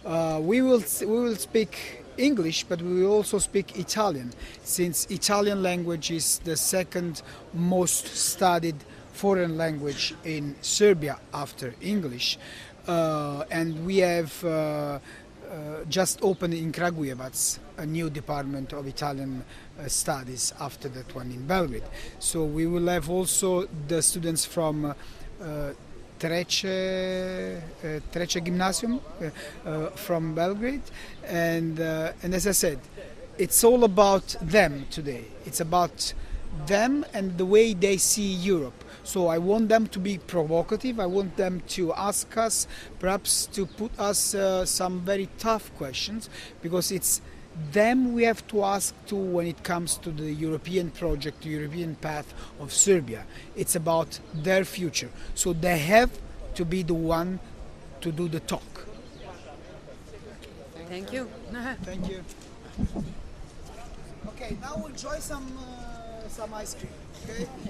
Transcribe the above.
We will speak English, but we will also speak Italian, since Italian language is the second most studied foreign language in Serbia after English, and we have just opened in Kragujevac a new department of Italian studies after that one in Belgrade. So we will have also the students from Treće Gymnasium from Belgrade, and as I said, it's all about them today. It's about them and the way they see Europe. So I want them to be provocative. I want them to ask us, perhaps to put us some very tough questions, because it's them we have to ask to when it comes to the European project, the European path of Serbia. It's about their future. So they have to be the one to do the talk. Thank you. Thank you. Okay, now we'll enjoy some ice cream. Okay.